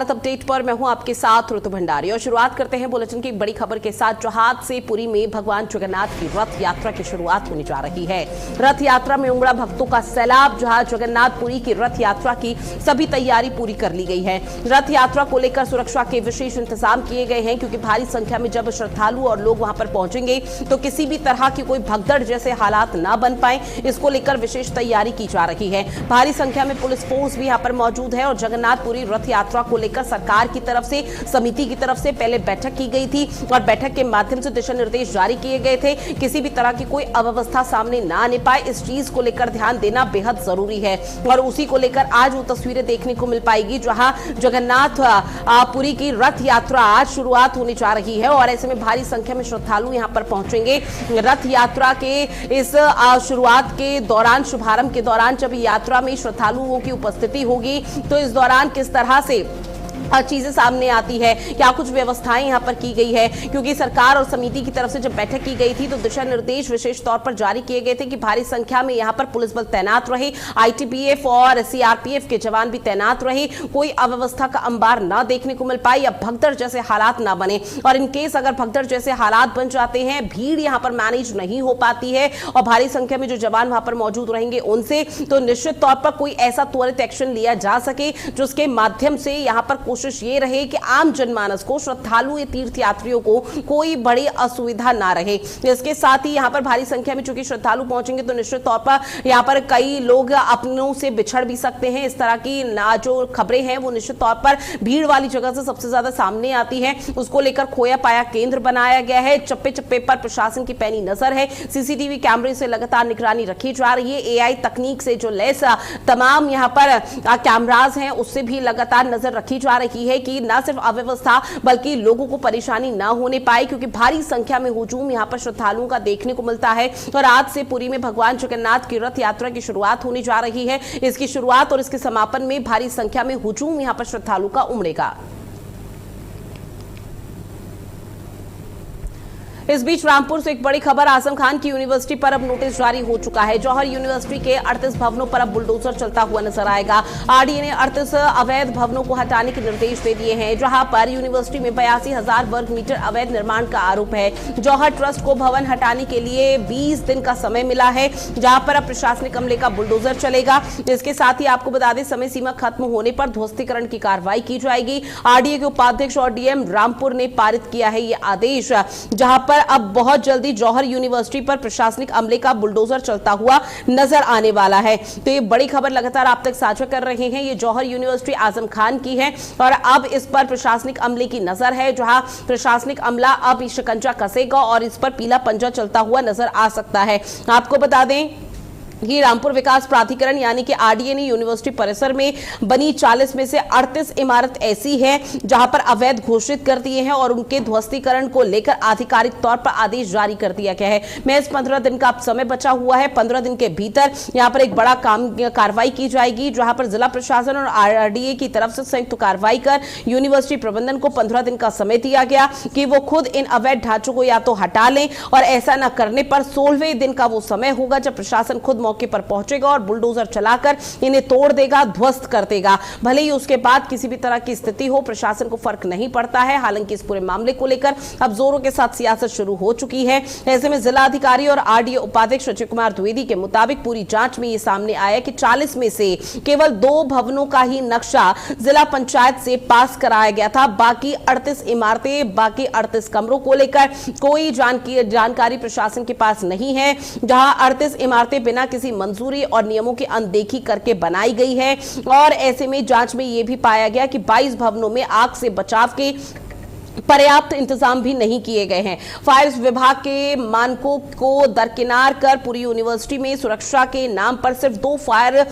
Update पर मैं हूं आपके साथ ऋतु भंडारी और शुरुआत करते हैं बुलेटिन की बड़ी खबर के साथ। जहाज से पुरी में भगवान जगन्नाथ की रथ यात्रा की शुरुआत होने जा रही है। रथ यात्रा में उमड़ा भक्तों का सैलाब। जहां जगन्नाथपुरी की रथ यात्रा की सभी तैयारी पूरी कर ली गई है। रथ यात्रा को लेकर सुरक्षा के विशेष इंतजाम किए गए हैं, क्योंकि भारी संख्या में जब श्रद्धालु और लोग वहां पर पहुंचेंगे तो किसी भी तरह की कोई भगदड़ जैसे हालात ना बन पाए, इसको लेकर विशेष तैयारी की जा रही है। भारी संख्या में पुलिस फोर्स भी यहां पर मौजूद है और जगन्नाथपुरी रथ यात्रा को लेकर सरकार की तरफ से, समिति की तरफ से पहले बैठक की गई थी और बैठक के माध्यम से दिशा निर्देश जारी किए गए थे। किसी भी तरह की कोई अव्यवस्था सामने ना आने पाए, इस चीज को लेकर ध्यान देना बेहद जरूरी है और उसी को लेकर आज वो तस्वीरें देखने को मिल पाएगी जहां जगन्नाथपुरी की रथ यात्रा आज शुरुआत होने जा रही है और ऐसे में भारी संख्या में श्रद्धालु यहां पर पहुंचेंगे। रथ यात्रा के इस शुरुआत के दौरान, शुभारंभ के दौरान जब यात्रा में श्रद्धालुओं की उपस्थिति होगी तो इस दौरान किस तरह से चीजें सामने आती है, क्या कुछ व्यवस्थाएं यहां पर की गई है, क्योंकि सरकार और समिति की तरफ से जब बैठक की गई थी तो दिशा निर्देश विशेष तौर पर जारी किए गए थे कि भारी संख्या में यहां पर पुलिस बल तैनात रहे, आईटीबीएफ और सीआरपीएफ के जवान भी तैनात रहे, कोई अव्यवस्था का अंबार ना देखने को मिल पाए या भगदड़ जैसे हालात ना बने। और इनकेस अगर भगदड़ जैसे हालात बन जाते हैं, भीड़ यहां पर मैनेज नहीं हो पाती है और भारी संख्या में जो जवान वहां पर मौजूद रहेंगे उनसे, तो निश्चित तौर पर कोई ऐसा त्वरित एक्शन लिया जा सके जिसके माध्यम से यहां पर कोशिश ये रहे कि आम जनमानस को, श्रद्धालु या तीर्थ यात्रियों को कोई बड़ी असुविधा ना रहे। इसके साथ ही यहां पर भारी संख्या में चूंकि श्रद्धालु पहुंचेंगे तो निश्चित तौर पर यहां पर कई लोग अपनों से बिछड़ भी सकते हैं। इस तरह की जो खबरें हैं वो निश्चित तौर पर भीड़ वाली जगह से सबसे ज्यादा सामने आती है। उसको लेकर खोया पाया केंद्र बनाया गया है। चप्पे चप्पे पर प्रशासन की पैनी नजर है। सीसीटीवी कैमरे से लगातार निगरानी रखी जा रही है। एआई तकनीक से जो लैस तमाम यहां पर कैमराज हैं उससे भी लगातार नजर रखी जा रही है कि न सिर्फ अव्यवस्था बल्कि लोगों को परेशानी ना होने पाए, क्योंकि भारी संख्या में हुजूम यहां पर श्रद्धालुओं का देखने को मिलता है। और आज से पुरी में भगवान जगन्नाथ की रथ यात्रा की शुरुआत होने जा रही है। इसकी शुरुआत और इसके समापन में भारी संख्या में हुजूम यहां पर श्रद्धालु का उमड़ेगा। इस बीच रामपुर से एक बड़ी खबर। आजम खान की यूनिवर्सिटी पर अब नोटिस जारी हो चुका है। जौहर यूनिवर्सिटी के 38 भवनों पर अब बुलडोजर चलता हुआ नजर आएगा। आरडीए ने 38 अवैध भवनों को हटाने के निर्देश दे दिए हैं, जहां पर यूनिवर्सिटी में 82,000 वर्ग मीटर अवैध निर्माण का आरोप है। जौहर ट्रस्ट को भवन हटाने के लिए 20 दिन का समय मिला है, जहां पर अब प्रशासनिक अमले का बुलडोजर चलेगा। इसके साथ ही आपको बता दें, समय सीमा खत्म होने पर ध्वस्तीकरण की कार्रवाई की जाएगी। आरडीए के उपाध्यक्ष और डीएम रामपुर ने पारित किया है ये आदेश, जहां पर अब बहुत जल्दी जौहर यूनिवर्सिटी पर प्रशासनिक अमले का बुलडोजर चलता हुआ नजर आने वाला है। तो ये बड़ी खबर लगातार आप तक साझा कर रहे हैं। ये जौहर यूनिवर्सिटी आजम खान की है और अब इस पर प्रशासनिक अमले की नजर है, जहां प्रशासनिक अमला अब शिकंजा कसेगा और इस पर पीला पंजा चलता हुआ नजर आ सकता है। आपको बता दें ये रामपुर विकास प्राधिकरण यानी कि आरडीए ने यूनिवर्सिटी परिसर में बनी 40 में से 38 इमारत ऐसी है जहां पर अवैध घोषित कर दिए हैं और उनके ध्वस्तीकरण को लेकर आधिकारिक तौर पर आदेश जारी कर दिया गया है। महज 15 दिन का समय बचा हुआ है। 15 दिन के भीतर यहां पर एक बड़ा कार्रवाई की जाएगी, जहां पर जिला प्रशासन और आरडीए की तरफ से संयुक्त कार्रवाई कर यूनिवर्सिटी प्रबंधन को 15 दिन का समय दिया गया कि वो खुद इन अवैध ढांचों को या तो हटा लें, और ऐसा न करने पर 16वें दिन का वो समय होगा जब प्रशासन खुद मौके पर पहुंचेगा और बुलडोजर चलाकर इन्हें तोड़ देगा, ध्वस्त कर देगा। भले ही उसके बाद किसी भी तरह की स्थिति हो, प्रशासन को फर्क नहीं पड़ता है। हालांकि इस पूरे मामले को लेकर अब जोरों के साथ सियासत शुरू हो चुकी है। ऐसे में जिला अधिकारी और आरडीए उपाध्यक्ष अजय कुमार द्विवेदी के मुताबिक पूरी जांच में यह सामने आया कि 40 में से केवल 2 भवनों का ही नक्शा जिला पंचायत से पास कराया गया था। बाकी 38 इमारतें, बाकी 38 कमरों को लेकर कोई जानकारी प्रशासन के पास नहीं है, जहां 38 इमारतें बिना किसी मंजूरी और नियमों की अनदेखी करके बनाई गई है। और ऐसे में जांच में यह भी पाया गया कि 22 भवनों में आग से बचाव के पर्याप्त इंतजाम भी नहीं किए गए हैं। फायर विभाग के मानकों को दरकिनार कर पूरी यूनिवर्सिटी में सुरक्षा के नाम पर सिर्फ 2 फायर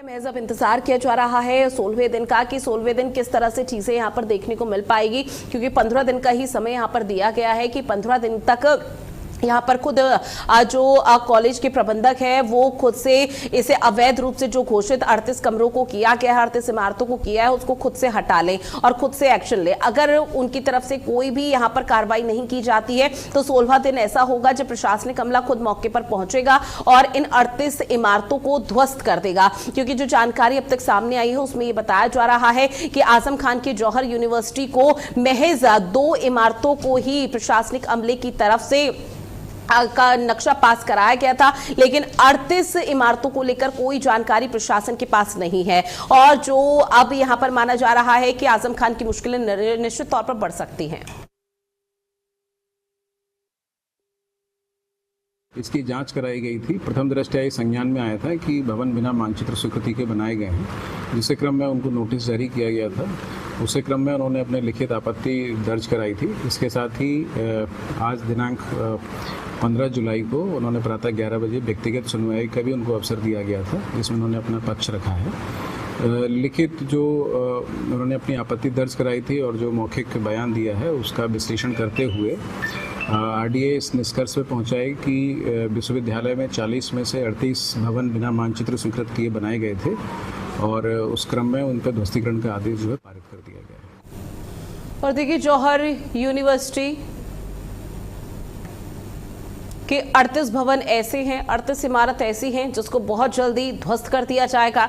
महज अब इंतजार किया जा रहा है 16वें दिन का, कि 16वें दिन किस तरह से चीजें यहां पर देखने को मिल पाएगी, क्योंकि 15 दिन का ही समय यहां पर दिया गया है कि 15 दिन तक यहाँ पर खुद जो कॉलेज के प्रबंधक है वो खुद से इसे अवैध रूप से जो घोषित 38 कमरों को किया गया है, 38 इमारतों को किया है, उसको खुद से हटा लें और खुद से एक्शन ले। अगर उनकी तरफ से कोई भी यहाँ पर कार्रवाई नहीं की जाती है तो 16वां दिन ऐसा होगा जब प्रशासनिक अमला खुद मौके पर पहुंचेगा और इन 38 इमारतों को ध्वस्त कर देगा। क्योंकि जो जानकारी अब तक सामने आई है उसमें ये बताया जा रहा है कि आजम खान की जौहर यूनिवर्सिटी को महज 2 इमारतों को ही प्रशासनिक अमले की तरफ से का नक्शा पास कराया गया था, लेकिन 38 इमारतों को लेकर कोई जानकारी प्रशासन के पास नहीं है। और जो अब यहां पर माना जा रहा है कि आजम खान की मुश्किलें निश्चित तौर पर बढ़ सकती हैं। इसकी जांच कराई गई थी। प्रथम दृष्टया ये संज्ञान में आया था कि भवन बिना मानचित्र स्वीकृति के बनाए गए हैं, जिसके क्रम में उनको नोटिस जारी किया गया था। उसी क्रम में उन्होंने अपने लिखित आपत्ति दर्ज कराई थी। इसके साथ ही आज दिनांक 15 जुलाई को उन्होंने प्रातः 11 बजे व्यक्तिगत सुनवाई का भी उनको अवसर दिया गया था, जिसमें उन्होंने अपना पक्ष रखा है। लिखित जो उन्होंने अपनी आपत्ति दर्ज कराई थी और जो मौखिक बयान दिया है उसका विश्लेषण करते हुए आरडीए इस निष्कर्ष पे पहुंचा है कि विश्वविद्यालय में 40 में से 38 भवन बिना मानचित्र स्वीकृत किए बनाए गए थे और उस क्रम में उन पर ध्वस्तीकरण का आदेश जो है पारित कर दिया गया है। और देखिए, जौहर यूनिवर्सिटी के 38 भवन ऐसे हैं, 38 इमारत ऐसी हैं जिसको बहुत जल्दी ध्वस्त कर दिया जाएगा।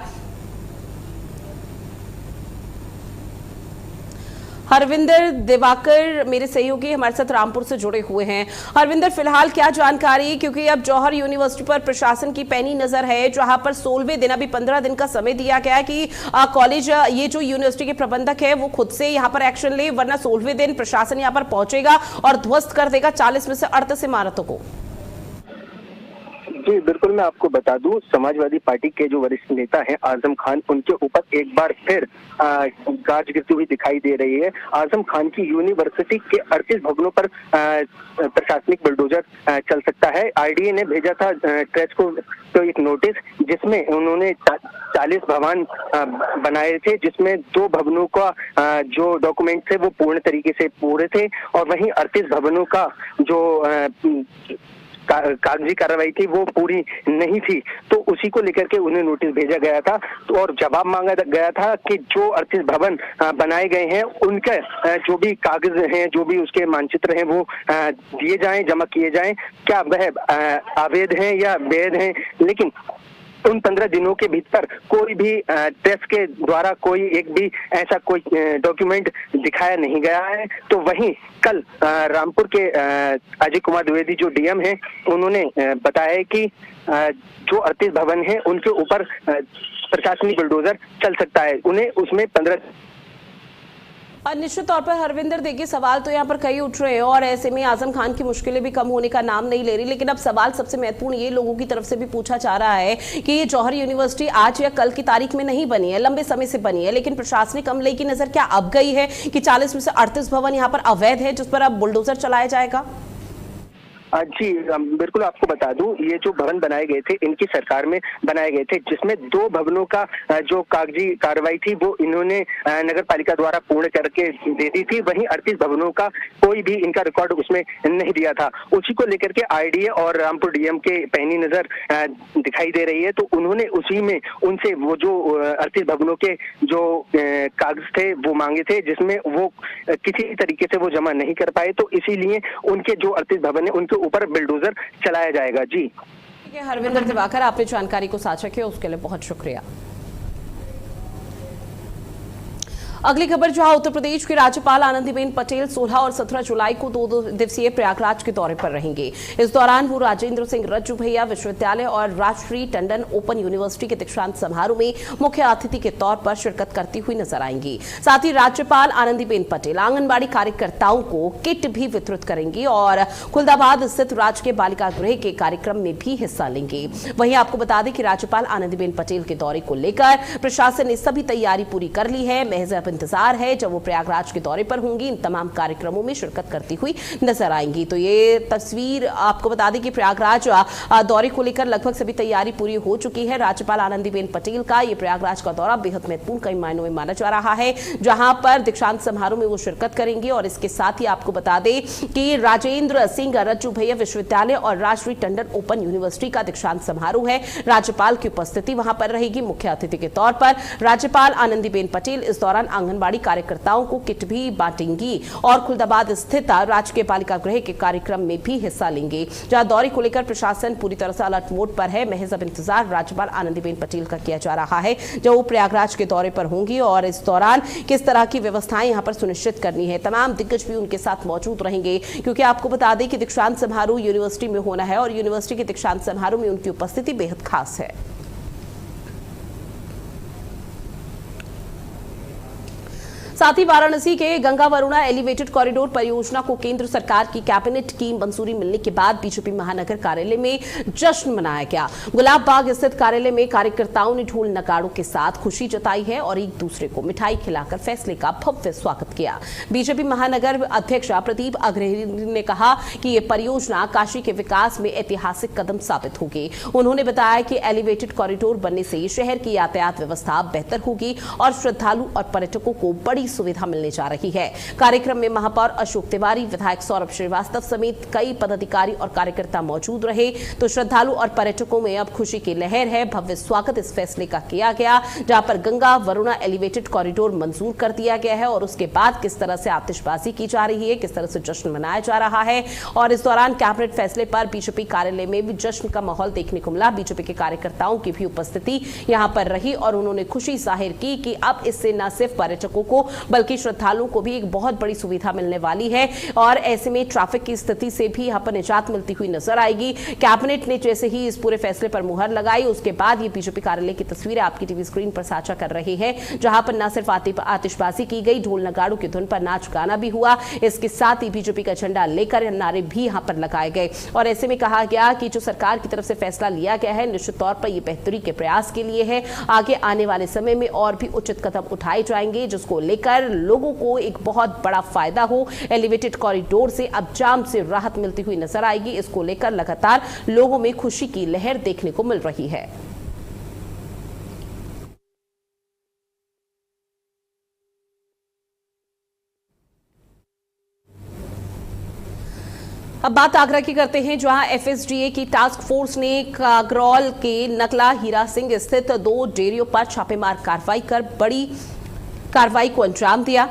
हरविंदर दिवाकर मेरे सहयोगी हमारे साथ रामपुर से जुड़े हुए हैं। हरविंदर, फिलहाल क्या जानकारी, क्योंकि अब जौहर यूनिवर्सिटी पर प्रशासन की पैनी नजर है, जहां पर 16वें दिन, अभी 15 दिन का समय दिया गया है कि कॉलेज, ये जो यूनिवर्सिटी के प्रबंधक है वो खुद से यहां पर एक्शन ले, वरना 16वें दिन प्रशासन यहां पर पहुंचेगा और ध्वस्त कर देगा 40 में से 38 इमारतों को। जी बिल्कुल, मैं आपको बता दूं, समाजवादी पार्टी के जो वरिष्ठ नेता हैं आजम खान, उनके ऊपर एक बार फिर गाज गिरती हुई दिखाई दे रही है। आजम खान की यूनिवर्सिटी के 38 भवनों पर प्रशासनिक बुलडोजर चल सकता है। आरडीए ने भेजा था ट्रेस को तो एक नोटिस, जिसमें उन्होंने 40 भवन बनाए थे, जिसमें 2 भवनों का जो डॉक्यूमेंट थे वो पूर्ण तरीके से पूरे थे और वहीं 38 भवनों का जो कागजी कार्रवाई थी वो पूरी नहीं थी। तो उसी को लेकर के उन्हें नोटिस भेजा गया था तो और जवाब मांगा गया था कि जो 38 भवन बनाए गए हैं उनके जो भी कागज हैं, जो भी उसके मानचित्र हैं वो दिए जाएं, जमा किए जाएं। क्या वह अवैध हैं या वैध हैं? लेकिन उन 15 दिनों के भीतर कोई भी प्रेस के द्वारा कोई एक भी ऐसा कोई डॉक्यूमेंट दिखाया नहीं गया है। तो वहीं कल रामपुर के अजय कुमार द्विवेदी जो डीएम हैं, उन्होंने बताया कि जो 38 भवन हैं उनके ऊपर प्रशासनिक बुलडोजर चल सकता है, उन्हें उसमें 15। निश्चित तौर पर हरविंदर, देखिए, सवाल तो यहाँ पर कई उठ रहे हैं और ऐसे में आजम खान की मुश्किलें भी कम होने का नाम नहीं ले रही। लेकिन अब सवाल सबसे महत्वपूर्ण ये लोगों की तरफ से भी पूछा जा रहा है कि ये जौहर यूनिवर्सिटी आज या कल की तारीख में नहीं बनी है, लंबे समय से बनी है, लेकिन प्रशासनिक अमले की नजर क्या अब गई है कि 40 में से 38 भवन यहाँ पर अवैध है जिस पर अब बुलडोजर चलाया जाएगा? जी बिल्कुल, आपको बता दूं, ये जो भवन बनाए गए थे इनकी सरकार में बनाए गए थे, जिसमें 2 भवनों का जो कागजी कार्रवाई थी वो इन्होंने नगर पालिका द्वारा पूर्ण करके दे दी थी। वहीं 38 भवनों का कोई भी इनका रिकॉर्ड उसमें नहीं दिया था। उसी को लेकर के आरडीए और रामपुर डीएम के पैनी नजर दिखाई दे रही है। तो उन्होंने उसी में उनसे वो जो 38 भवनों के जो कागज थे वो मांगे थे, जिसमें वो किसी तरीके से वो जमा नहीं कर पाए। तो इसीलिए उनके जो 38 भवन है उनके ऊपर बुलडोजर चलाया जाएगा। जी हरविंदर दिवाकर, आपने जानकारी को साझा किया उसके लिए बहुत शुक्रिया। अगली खबर, जहां उत्तर प्रदेश की राज्यपाल आनंदीबेन पटेल 16 और 17 जुलाई को 2 दिवसीय प्रयागराज के दौरे पर रहेंगे। इस दौरान वो राजेंद्र सिंह रज्जू भैया विश्वविद्यालय और राजश्री टंडन ओपन यूनिवर्सिटी के दीक्षांत समारोह में मुख्य अतिथि के तौर पर शिरकत करती हुई नजर आएंगी। साथ ही राज्यपाल आनंदीबेन पटेल आंगनबाड़ी कार्यकर्ताओं को किट भी वितरित करेंगी और खुलदाबाद स्थित राजकीय बालिका गृह के कार्यक्रम में भी हिस्सा लेंगे। वहीं आपको बता दें कि राज्यपाल आनंदीबेन पटेल के दौरे को लेकर प्रशासन ने सभी तैयारी पूरी कर ली है। महज इंतजार है जब वो प्रयागराज के दौरे पर होंगी, इन तमाम कार्यक्रमों में शिरकत करती हुई नजर आएंगी। तो ये तस्वीर आपको बता दें कि प्रयागराज दौरे को लेकर लगभग सभी तैयारी पूरी हो चुकी है। राज्यपाल आनंदीबेन पटेल का ये प्रयागराज का दौरा बेहद महत्वपूर्ण कई मायनों में माना जा रहा है, जहां पर दीक्षांत समारोह में वो शिरकत करेंगे। और इसके साथ ही आपको बता दें कि राजेंद्र सिंह रज्जू भैया विश्वविद्यालय और राष्ट्रीय टंडन ओपन यूनिवर्सिटी का दीक्षांत समारोह है। राज्यपाल की उपस्थिति वहां पर रहेगी। मुख्य अतिथि के तौर पर राज्यपाल आनंदीबेन पटेल इस दौरान आंगनबाड़ी कार्यकर्ताओं को किट भी बांटेंगी और खुलदाबाद स्थित राजकीय बालिका गृह के कार्यक्रम में भी हिस्सा लेंगे, जहां दौरे को लेकर प्रशासन पूरी तरह से अलर्ट मोड पर है। महज अब इंतजार राज्यपाल आनंदीबेन पटेल का किया जा रहा है जब वो प्रयागराज के दौरे पर होंगी और इस दौरान किस तरह की व्यवस्थाएं यहां पर सुनिश्चित करनी है। तमाम दिग्गज भी उनके साथ मौजूद रहेंगे, क्योंकि आपको बता दें कि दीक्षांत समारोह यूनिवर्सिटी में होना है और यूनिवर्सिटी के दीक्षांत समारोह में उनकी उपस्थिति बेहद खास है। साथ ही वाराणसी के गंगा वरुणा एलिवेटेड कॉरिडोर परियोजना को केंद्र सरकार की कैबिनेट की मंजूरी मिलने के बाद बीजेपी महानगर कार्यालय में जश्न मनाया गया। गुलाब बाग स्थित कार्यालय में कार्यकर्ताओं ने ढोल नगाड़ों के साथ खुशी जताई है और एक दूसरे को मिठाई खिलाकर फैसले का भव्य स्वागत किया। बीजेपी महानगर अध्यक्ष प्रदीप अग्रहरी ने कहा कि यह परियोजना काशी के विकास में ऐतिहासिक कदम साबित होगी। उन्होंने बताया कि एलिवेटेड कॉरिडोर बनने से शहर की यातायात व्यवस्था बेहतर होगी और श्रद्धालु और पर्यटकों को बड़ी सुविधा मिलने जा रही है। कार्यक्रम में महापौर अशोक तिवारी, विधायक सौरभ श्रीवास्तव समेत कई पदाधिकारी और कार्यकर्ता मौजूद रहे। तो श्रद्धालु और पर्यटकों में अब खुशी की लहर है। भव्य स्वागत इस फैसले का किया गया, जहां पर गंगा वरुणा एलिवेटेड कॉरिडोर मंजूर कर दिया गया है और उसके बाद किस तरह से आतिशबाजी की जा रही है, किस तरह से जश्न मनाया जा रहा है। और इस दौरान कैबिनेट फैसले पर बीजेपी कार्यालय में भी जश्न का माहौल देखने को मिला। बीजेपी के कार्यकर्ताओं की भी उपस्थिति यहां पर रही और उन्होंने खुशी जाहिर की कि अब इससे न सिर्फ पर्यटकों को बल्कि श्रद्धालुओं को भी एक बहुत बड़ी सुविधा मिलने वाली है और ऐसे में ट्रैफिक की स्थिति से भी यहां पर निजात मिलती हुई नजर आएगी। कैबिनेट ने जैसे ही इस पूरे फैसले पर मुहर लगाई, उसके बाद ये बीजेपी कार्यालय की तस्वीरें आपकी टीवी स्क्रीन पर साझा कर रहे हैं, जहां पर न सिर्फ आतिशबाजी की गई, ढोल नगाड़ों की धुन पर नाच गाना भी हुआ। इसके साथ ही बीजेपी का झंडा लेकर नारे भी यहां पर लगाए गए और ऐसे में कहा गया कि जो सरकार की तरफ से फैसला लिया गया है, निश्चित तौर पर यह बेहतरी के प्रयास के लिए है। आगे आने वाले समय में और भी उचित कदम उठाए जाएंगे, जिसको लेकर लोगों को एक बहुत बड़ा फायदा हो। एलिवेटेड कॉरिडोर से अब जाम से राहत मिलती हुई नजर आएगी। इसको लेकर लगातार लोगों में खुशी की लहर देखने को मिल रही है। अब बात आगरा की करते हैं, जहां एफएसडीए की टास्क फोर्स ने कागरौल के नकला हीरा सिंह स्थित 2 डेयरियों पर छापेमार कार्रवाई कर बड़ी कार्रवाई को अंजाम दिया।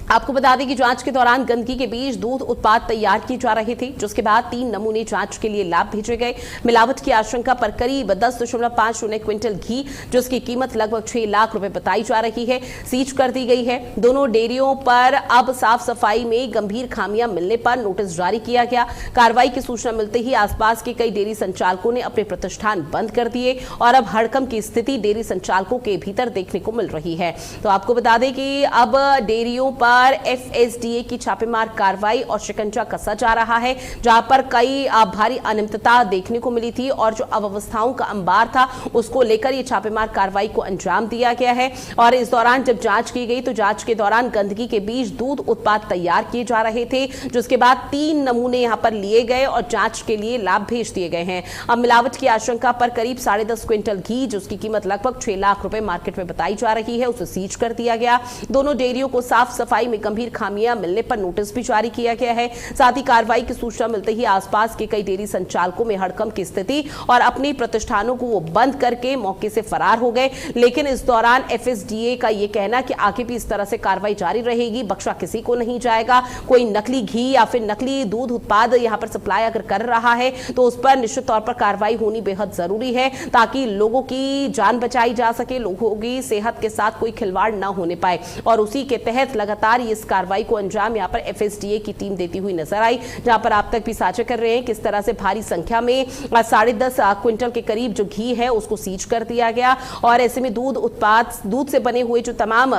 आपको बता दें कि जांच के दौरान गंदगी के बीच दूध उत्पाद तैयार किए जा रहे थे, जिसके बाद 3 नमूने जांच के लिए लैब भेजे गए। मिलावट की आशंका पर करीब 10.50 क्विंटल घी, जिसकी कीमत लगभग 6 लाख रुपए बताई जा रही है, सीज कर दी गई है। दोनों डेयरियों पर अब साफ सफाई में गंभीर खामियां मिलने पर नोटिस जारी किया गया। कार्रवाई की सूचना मिलते ही आसपास के कई डेयरी संचालकों ने अपने प्रतिष्ठान बंद कर दिए और अब हड़कंप की स्थिति डेयरी संचालकों के भीतर देखने को मिल रही है। तो आपको बता दें कि अब डेयरियों पर एफएसडीए की छापेमार कार्रवाई और शिकंजा कसा जा रहा है, जहां पर कई भारी अनियमितता देखने को मिली थी और जो अव्यवस्थाओं का अंबार था, उसको लेकर यह छापेमार कार्रवाई को अंजाम दिया गया है। और इस दौरान जब जांच की गई तो जांच के दौरान गंदगी के बीच दूध उत्पाद तैयार किए जा रहे थे, जिसके बाद 3 नमूने यहां पर लिए गए और जांच के लिए लैब भेज दिए गए हैं। अब मिलावट की आशंका पर करीब 10.5 क्विंटल घी, जिसकी कीमत लगभग 6 लाख रुपए मार्केट में बताई जा रही है, उसे सीज कर दिया गया। दोनों डेयरियों को साफ सफाई में गंभीर खामियां मिलने पर नोटिस भी जारी किया गया है। साथ ही कार्रवाई की सूचना मिलते ही आसपास के कई डेयरी संचालकों में हड़कंप की स्थिति और अपने प्रतिष्ठानों को वो बंद करके मौके से फरार हो गए। लेकिन इस दौरान एफएसडीए का यह कहना कि आगे भी इस तरह से कार्रवाई जारी रहेगी, बख्शा किसी को नहीं जाएगा। कोई नकली घी या फिर नकली दूध उत्पाद यहां पर सप्लाई अगर कर रहा है तो उस पर निश्चित तौर पर कार्रवाई होनी बेहद जरूरी है, ताकि लोगों की जान बचाई जा सके, लोगों की सेहत के साथ कोई खिलवाड़ ना होने पाए। और उसी के तहत लगातार इस कार्रवाई को अंजाम यहां पर एफएसडीए की टीम देती हुई नजर आई, जहां पर आप तक भी साझा कर रहे हैं किस तरह से भारी संख्या में 10.5 क्विंटल के करीब जो घी है उसको सीज कर दिया गया। और ऐसे में दूध से बने हुए जो तमाम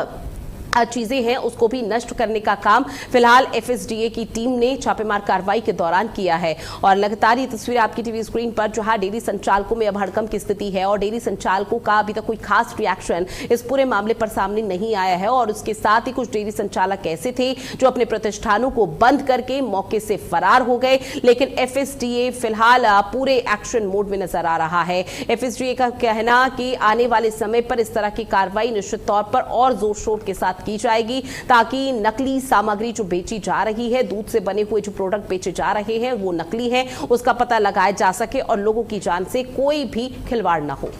चीजें हैं उसको भी नष्ट करने का काम फिलहाल एफएसडीए की टीम ने छापेमार कार्रवाई के दौरान किया है। और लगातार ये तस्वीर आपकी टीवी स्क्रीन पर जहां डेयरी संचालकों में अब हड़कंप की स्थिति है और डेयरी संचालकों का अभी तक कोई खास रिएक्शन इस पूरे मामले पर सामने नहीं आया है। और उसके साथ ही कुछ डेयरी संचालक ऐसे थे जो अपने प्रतिष्ठानों को बंद करके मौके से फरार हो गए, लेकिन एफएसडीए फिलहाल पूरे एक्शन मोड में नजर आ रहा है। एफएसडीए का कहना कि आने वाले समय पर इस तरह की कार्रवाई निश्चित तौर पर और जोर शोर के साथ की जाएगी ताकि नकली सामग्री जो बेची जा रही है, दूध से बने हुए जो प्रोडक्ट बेचे जा रहे हैं वो नकली है, उसका पता लगाया जा सके और लोगों की जान से कोई भी खिलवाड़ ना हो।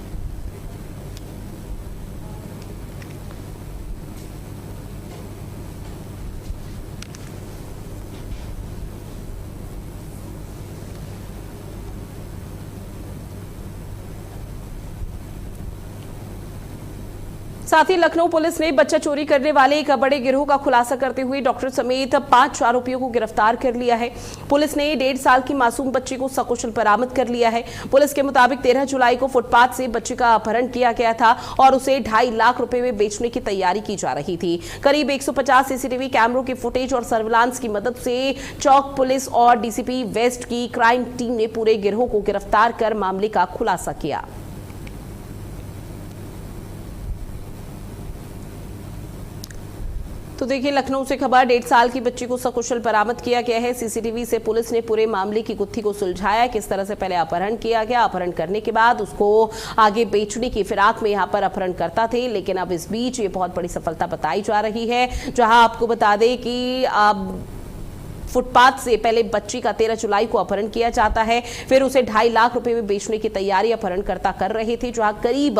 साथ ही लखनऊ पुलिस ने बच्चा चोरी करने वाले एक बड़े गिरोह का खुलासा करते हुए डॉक्टर समेत 5 आरोपियों को गिरफ्तार कर लिया है। पुलिस ने 1.5 साल की मासूम बच्ची को सकुशल बरामद कर लिया है। पुलिस के मुताबिक 13 जुलाई को फुटपाथ से बच्चे का अपहरण किया गया था और उसे 2.5 लाख रुपए में बेचने की तैयारी की जा रही थी। करीब 150 सीसीटीवी कैमरों की फुटेज और सर्विलांस की मदद से चौक पुलिस और डीसीपी वेस्ट की क्राइम टीम ने पूरे गिरोह को गिरफ्तार कर मामले का खुलासा किया। तो देखिए लखनऊ से खबर, 1.5 साल की बच्ची को सकुशल बरामद किया गया है। सीसीटीवी से पुलिस ने पूरे मामले की गुत्थी को सुलझाया। किस तरह से पहले अपहरण किया गया, अपहरण करने के बाद उसको आगे बेचने की फिराक में यहां पर अपहरण करता थे, लेकिन अब इस बीच ये बहुत बड़ी सफलता बताई जा रही है। जहां आपको बता दें कि अब फुटपाथ से पहले बच्ची का 13 जुलाई को अपहरण किया जाता है, फिर उसे 2.5 लाख रुपए में बेचने की तैयारी अपहरणकर्ता कर रहे थे। जहां करीब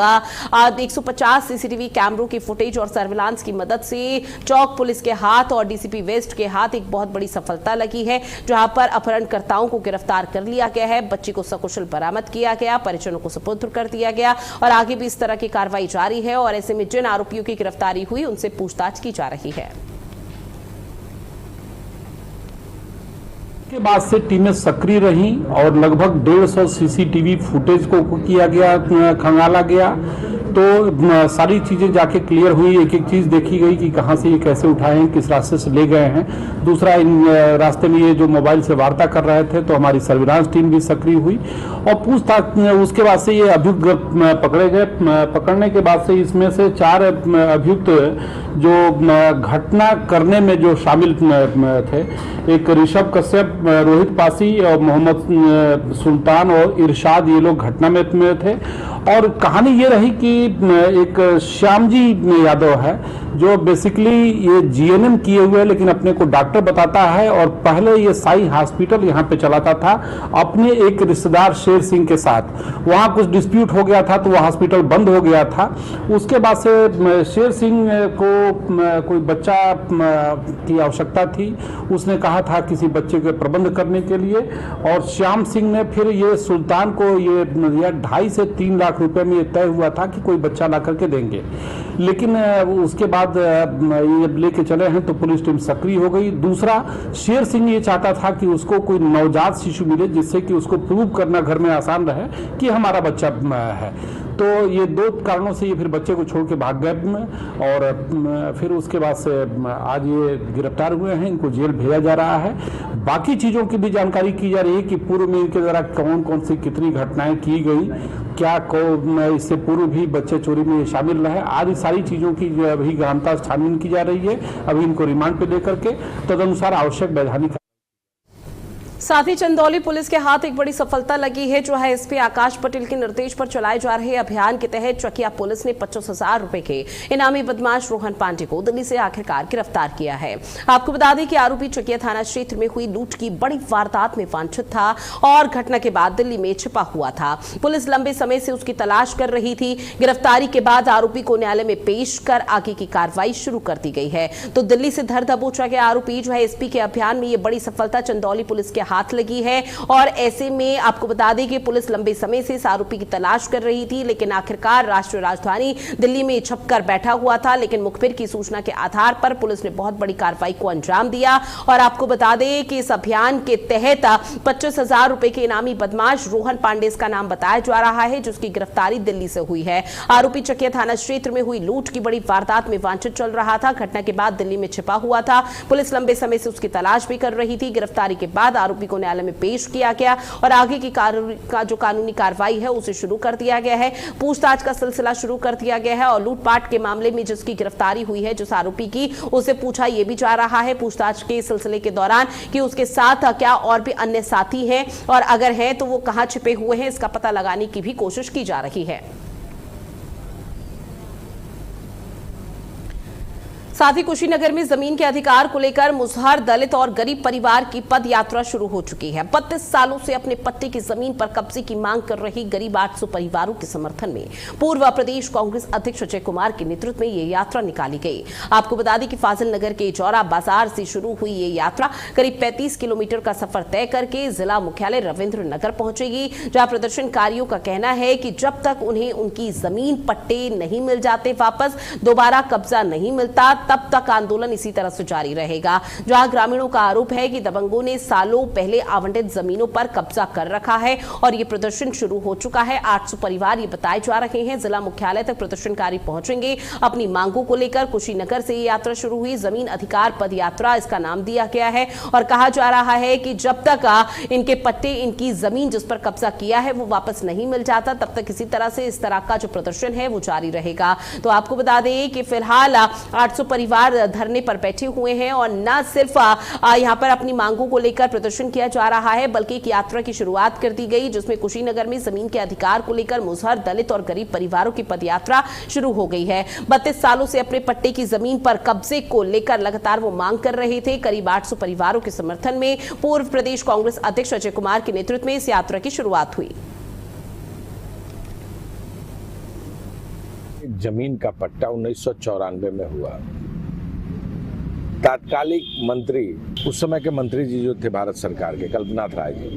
150 सीसीटीवी कैमरों की फुटेज और सर्विलांस की मदद से चौक पुलिस के हाथ और डीसीपी वेस्ट के हाथ एक बहुत बड़ी सफलता लगी है, जहां पर अपहरणकर्ताओं को गिरफ्तार कर लिया गया है, बच्ची को सकुशल बरामद किया गया, परिजनों को सुपुर्द कर दिया गया और आगे भी इस तरह की कार्रवाई जारी है। और ऐसे में जिन आरोपियों की गिरफ्तारी हुई उनसे पूछताछ की जा रही है। के बाद से टीमें सक्रिय रहीं और लगभग 150 सीसीटीवी फुटेज को किया गया, खंगाला गया, तो सारी चीजें जाके क्लियर हुई। एक एक चीज देखी गई कि कहां से ये कैसे उठाए हैं, किस रास्ते से ले गए हैं। दूसरा, इन रास्ते में ये जो मोबाइल से वार्ता कर रहे थे, तो हमारी सर्विलांस टीम भी सक्रिय हुई और पूछताछ उसके बाद से ये अभियुक्त पकड़े गए। पकड़ने के बाद से इसमें से 4 अभियुक्त जो घटना करने में जो शामिल थे, एक ऋषभ कश्यप, रोहित पासी और मोहम्मद सुल्तान और इरशाद, ये लोग घटना में थे। और कहानी ये रही कि एक श्याम जी यादव है जो बेसिकली ये जीएनएम किए हुए है, लेकिन अपने को डॉक्टर बताता है और पहले ये साई हॉस्पिटल यहाँ पे चलाता था अपने एक रिश्तेदार शेर सिंह के साथ। वहाँ कुछ डिस्प्यूट हो गया था तो वह हॉस्पिटल बंद हो गया था। उसके बाद से शेर सिंह को कोई बच्चा की आवश्यकता थी, उसने कहा था किसी बच्चे के प्रबंध करने के लिए, और श्याम सिंह ने फिर ये सुल्तान को ये 2.5 से 3 लाख रुपए में ये तय हुआ था कि कोई बच्चा ला करके देंगे। लेकिन उसके बाद ये लेके चले हैं तो पुलिस टीम सक्रिय हो गई। दूसरा, शेर सिंह ये चाहता था कि उसको कोई नवजात शिशु मिले जिससे कि उसको प्रूव करना घर में आसान रहे कि हमारा बच्चा है। तो ये 2 कारणों से ये फिर बच्चे को छोड़ के भाग गए और फिर उसके बाद से आज ये गिरफ्तार हुए हैं, इनको जेल भेजा जा रहा है। बाकी चीज़ों की भी जानकारी की जा रही है कि पूर्व में इनके द्वारा कौन कौन सी कितनी घटनाएं की गई, क्या इससे पूर्व भी बच्चे चोरी में शामिल रहे। आज सारी चीज़ों की अभी गहनता छानबीन की जा रही है। अभी इनको रिमांड पे लेकर के तदनुसार आवश्यक वैधानिक। साथ ही चंदौली पुलिस के हाथ एक बड़ी सफलता लगी है, जो है एसपी आकाश पटेल के निर्देश पर चलाए जा रहे अभियान के तहत चकिया पुलिस ने 25,000 रुपए के इनामी बदमाश रोहन पांडे को दिल्ली से आखिरकार गिरफ्तार किया है। आपको बता दें कि आरोपी चकिया थाना क्षेत्र में हुई लूट की बड़ी वारदात में वांछित था और घटना के बाद दिल्ली में छिपा हुआ था। पुलिस लंबे समय से उसकी तलाश कर रही थी। गिरफ्तारी के बाद आरोपी को न्यायालय में पेश कर आगे की कार्रवाई शुरू कर दी गई है। तो दिल्ली से धर दबोचा गया आरोपी जो है एसपी के अभियान में ये बड़ी सफलता चंदौली पुलिस के हाथ लगी है। और ऐसे में आपको बता दें कि पुलिस लंबे समय से इस आरोपी की तलाश कर रही थी, लेकिन आखिरकार राष्ट्रीय राजधानी दिल्ली में छपकर बैठा हुआ था। लेकिन मुखबिर की सूचना के आधार पर पुलिस ने बहुत बड़ी कार्रवाई को अंजाम दिया। और आपको बता दें कि इस अभियान के तहत 25,000 रुपए के इनामी बदमाश रोहन पांडे का नाम बताया जा रहा है, जिसकी गिरफ्तारी दिल्ली से हुई है। आरोपी चकिया थाना क्षेत्र में हुई लूट की बड़ी वारदात में वांछित चल रहा था। घटना के बाद दिल्ली में छिपा हुआ था। पुलिस लंबे समय से उसकी तलाश भी कर रही थी। गिरफ्तारी के बाद आरोपी को न्यायालय में पेश किया गया और आगे की जो कानूनी कार्रवाई है उसे शुरू कर दिया गया है। पूछताछ का सिलसिला शुरू कर दिया गया है और लूटपाट के मामले में जिसकी गिरफ्तारी हुई है, जिस आरोपी की, उसे पूछा यह भी जा रहा है पूछताछ के सिलसिले के दौरान कि उसके साथ क्या और भी अन्य साथी हैं और अगर हैं तो वो कहां छिपे हुए हैं, इसका पता लगाने की भी कोशिश की जा रही है। साथ ही कुशीनगर में जमीन के अधिकार को लेकर मुसहर दलित और गरीब परिवार की पद यात्रा शुरू हो चुकी है। 32 सालों से अपने पट्टे की जमीन पर कब्जे की मांग कर रही गरीब 800 परिवारों के समर्थन में पूर्व प्रदेश कांग्रेस अध्यक्ष अजय कुमार के नेतृत्व में यह यात्रा निकाली गई। आपको बता दें कि फाजिल नगर के चौरा बाजार से शुरू हुई ये यात्रा करीब 35 किलोमीटर का सफर तय करके जिला मुख्यालय रविंद्र नगर पहुंचेगी, जहां प्रदर्शनकारियों का कहना है कि जब तक उन्हें उनकी जमीन पट्टे नहीं मिल जाते, वापस दोबारा कब्जा नहीं मिलता, तब तक आंदोलन इसी तरह से जारी रहेगा। जहां ग्रामीणों का आरोप है कि दबंगों ने सालों पहले आवंटित जमीनों पर कब्जा कर रखा है और यह प्रदर्शन शुरू हो चुका है। 800 परिवार ये बताए जा रहे हैं जिला मुख्यालय तक प्रदर्शनकारी पहुंचेंगे अपनी मांगों को लेकर। कुशीनगर से ये यात्रा शुरू हुई। जमीन अधिकार पद यात्रा इसका नाम दिया गया है और कहा जा रहा है कि जब तक इनके पट्टे, इनकी जमीन जिस पर कब्जा किया है वो वापस नहीं मिल जाता, तब तक इसी तरह से इस तरह का जो प्रदर्शन है वो जारी रहेगा। तो आपको बता दें कि फिलहाल 800 परिवार धरने पर बैठे हुए हैं और न सिर्फ यहां पर अपनी मांगों को लेकर प्रदर्शन किया जा रहा है, बल्कि एक यात्रा की शुरुआत कर दी गई, जिसमें कुशीनगर में जमीन के अधिकार को लेकर मुसहर दलित और गरीब परिवारों की पदयात्रा शुरू हो गई है। 32 सालों से अपने पट्टे की जमीन पर कब्जे को लेकर लगातार वो मांग कर रहे थे। करीब 800 परिवारों के समर्थन में पूर्व प्रदेश कांग्रेस अध्यक्ष अजय कुमार के नेतृत्व में इस यात्रा की शुरुआत हुई। जमीन का पट्टा 1994 में हुआ। तात्कालिक मंत्री, उस समय के मंत्री जी जो थे भारत सरकार के, कल्पनाथ राय जी,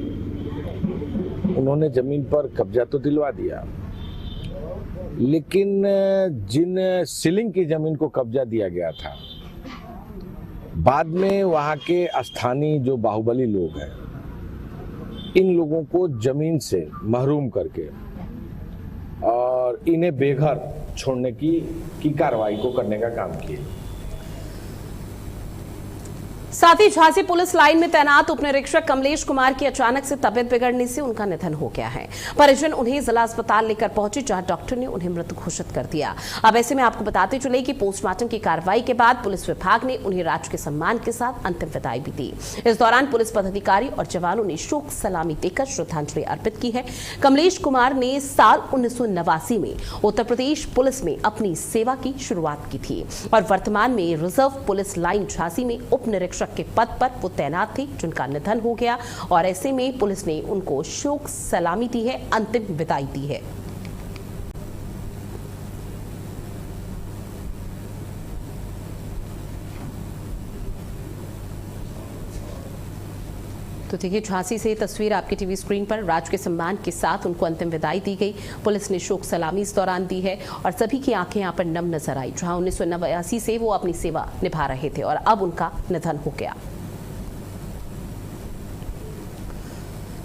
उन्होंने जमीन पर कब्जा तो दिलवा दिया, लेकिन जिन सीलिंग की जमीन को कब्जा दिया गया था, बाद में वहां के स्थानीय जो बाहुबली लोग हैं, इन लोगों को जमीन से महरूम करके और इन्हें बेघर छोड़ने की कार्रवाई को करने का काम किया। साथ ही झांसी पुलिस लाइन में तैनात उप निरीक्षक कमलेश कुमार की अचानक से तबियत बिगड़ने से उनका निधन हो गया है। परिजन उन्हें जिला अस्पताल लेकर पहुंचे, जहां डॉक्टर ने उन्हें मृत घोषित कर दिया। अब ऐसे में आपको बताते चले कि पोस्टमार्टम की कार्रवाई के बाद पुलिस विभाग ने उन्हें राजकीय सम्मान के साथ अंतिम विदाई भी दी। इस दौरान पुलिस पदाधिकारी और जवानों ने शोक सलामी देकर श्रद्धांजलि अर्पित की है। कमलेश कुमार ने साल 1989 में उत्तर प्रदेश पुलिस में अपनी सेवा की शुरुआत की थी और वर्तमान में रिजर्व पुलिस लाइन झांसी में उप निरीक्षक के पद पर वो तैनात थे, जिनका निधन हो गया और ऐसे में पुलिस ने उनको शोक सलामी दी है, अंतिम विदाई दी है। तो देखिए, झांसी से तस्वीर आपकी टीवी स्क्रीन पर राजकीय सम्मान के साथ उनको अंतिम विदाई दी गई। पुलिस ने शोक सलामी इस दौरान दी है और सभी की आंखें यहां पर नम नजर आई, जहां 1989 से वो अपनी सेवा निभा रहे थे और अब उनका निधन हो गया।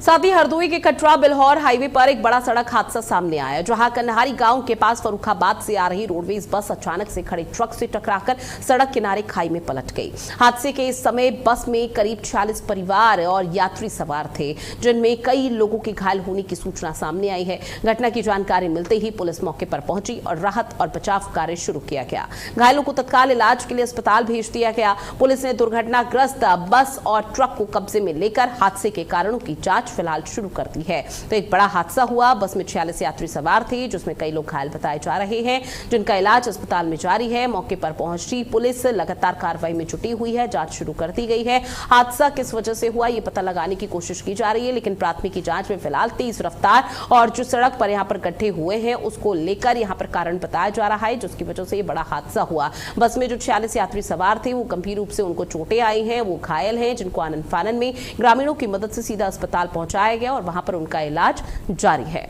साथ ही हरदोई के कटरा बिल्हौर हाईवे पर एक बड़ा सड़क हादसा सामने आया, जहां कन्हारी गांव के पास फर्रुखाबाद से आ रही रोडवेज बस अचानक से खड़े ट्रक से टकराकर सड़क किनारे खाई में पलट गई। हादसे के इस समय बस में करीब 46 परिवार और यात्री सवार थे, जिनमें कई लोगों के घायल होने की सूचना सामने आई है। घटना की जानकारी मिलते ही पुलिस मौके पर पहुंची और राहत और बचाव कार्य शुरू किया गया। घायलों को तत्काल इलाज के लिए अस्पताल भेज दिया गया। पुलिस ने दुर्घटनाग्रस्त बस और ट्रक को कब्जे में लेकर हादसे के कारणों की जांच फिलहाल शुरू कर दी है। तो एक बड़ा हादसा हुआ, बस में 46 यात्री सवार थे जिसमें कई लोग घायल बताए जा रहे हैं, जिनका इलाज अस्पताल में जारी है। मौके पर पहुंची पुलिस लगातार कार्रवाई में जुटी हुई है, जांच शुरू कर दी गई है। हादसा किस वजह से हुआ ये पता लगाने की कोशिश की जा रही है, लेकिन प्राथमिकी जांच में फिलहाल तेज रफ्तार और जो सड़क पर यहां पर गड्ढे हुए हैं उसको लेकर यहां पर कारण बताया जा रहा है, जिसकी वजह से ये बड़ा हादसा हुआ। बस में जो 46 यात्री सवार थे वो गंभीर रूप से उनको चोटें आई हैं, वो घायल हैं, जिनको आनन फानन में ग्रामीणों की मदद से सीधा अस्पताल पहुंचाया गया और वहां पर उनका इलाज जारी है।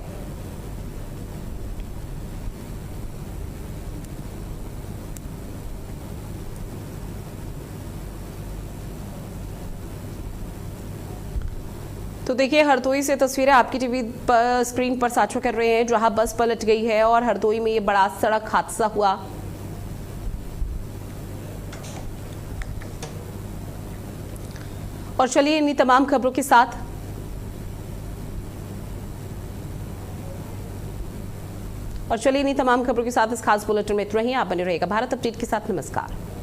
तो देखिए, हरदोई से तस्वीरें आपकी टीवी पर स्क्रीन पर साझा कर रहे हैं, जहां बस पलट गई है और हरदोई में ये बड़ा सड़क हादसा हुआ। और चलिए इन्हीं तमाम खबरों के साथ इस खास बुलेटिन में इतना ही। आप बने रहिएगा भारत अपडेट के साथ। नमस्कार।